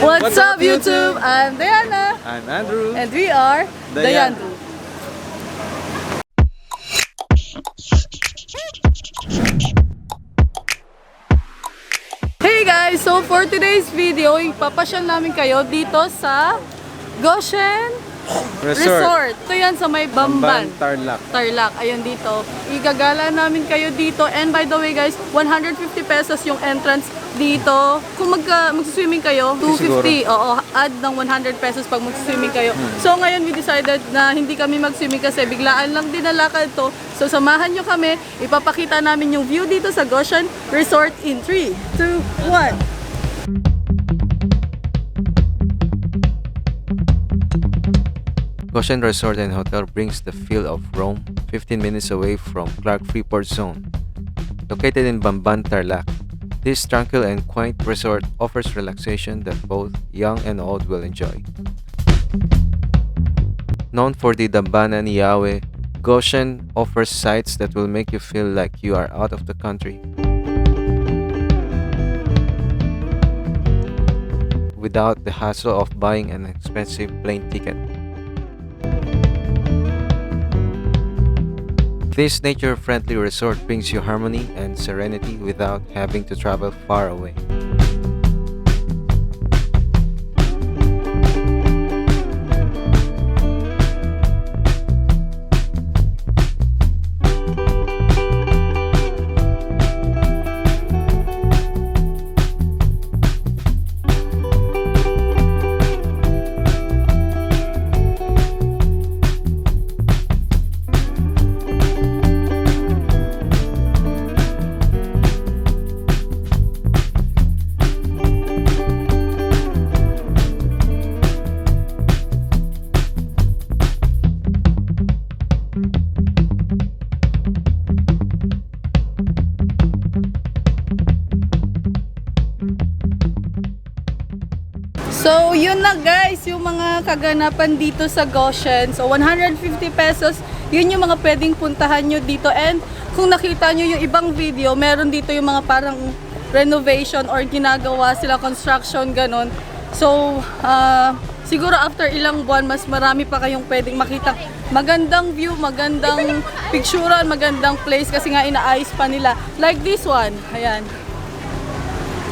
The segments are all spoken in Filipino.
What's up, YouTube? I'm Diana. I'm Andrew. And we are Diandrew. Hey guys! So for today's video, ipapasyal namin kayo dito sa Goshen Resort. Ito yan sa may Bamban Tarlac. Ayun dito. Igagala namin kayo dito. And by the way guys, 150 pesos yung entrance dito. Kung mag-swimming kayo, 250. Oo, add ng 100 pesos pag mag-swimming kayo. So ngayon we decided na hindi kami mag-swimming kasi biglaan lang din nalakad to. So samahan nyo kami. Ipapakita namin yung view dito sa Goshen Resort in 3, 2, 1. Goshen Resort and Hotel brings the feel of Rome, 15 minutes away from Clark Freeport Zone. Located in Bamban Tarlac, this tranquil and quaint resort offers relaxation that both young and old will enjoy. Known for the Dambana ni Yahweh, Goshen offers sights that will make you feel like you are out of the country, without the hassle of buying an expensive plane ticket. This nature-friendly resort brings you harmony and serenity without having to travel far away. So, yun na guys, yung mga kaganapan dito sa Goshen. So, 150 pesos, yun yung mga pwedeng puntahan nyo dito. And kung nakita nyo yung ibang video, meron dito yung mga parang renovation or ginagawa sila, construction, ganon. So, siguro after ilang buwan, mas marami pa kayong pwedeng makita. Magandang view, magandang picturean, magandang place kasi nga inaayos pa nila. Like this one, ayan.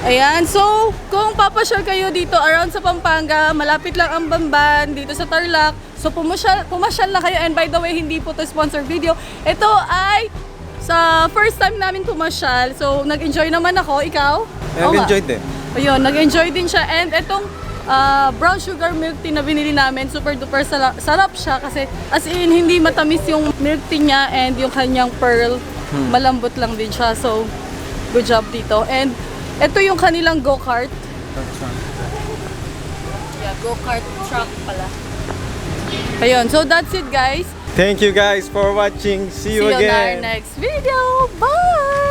Ayan, so kung papasyal kayo dito around sa Pampanga, malapit lang ang Bamban dito sa Tarlac. So pumasyal na kayo, and by the way, hindi po to sponsor video. Ito ay sa first time namin pumasyal. So nag-enjoy naman ako, ikaw? Nag-enjoy din. Ayun, nag-enjoy din siya, and itong brown sugar milk tea na binili namin, super duper sarap siya kasi as in hindi matamis yung milk tea niya, and yung kanyang pearl, malambot lang din siya. So good job dito. And ito yung kanilang go-kart. Yeah, go-kart truck pala. Ayun, so that's it guys. Thank you guys for watching. See you again. See you in our next video. Bye!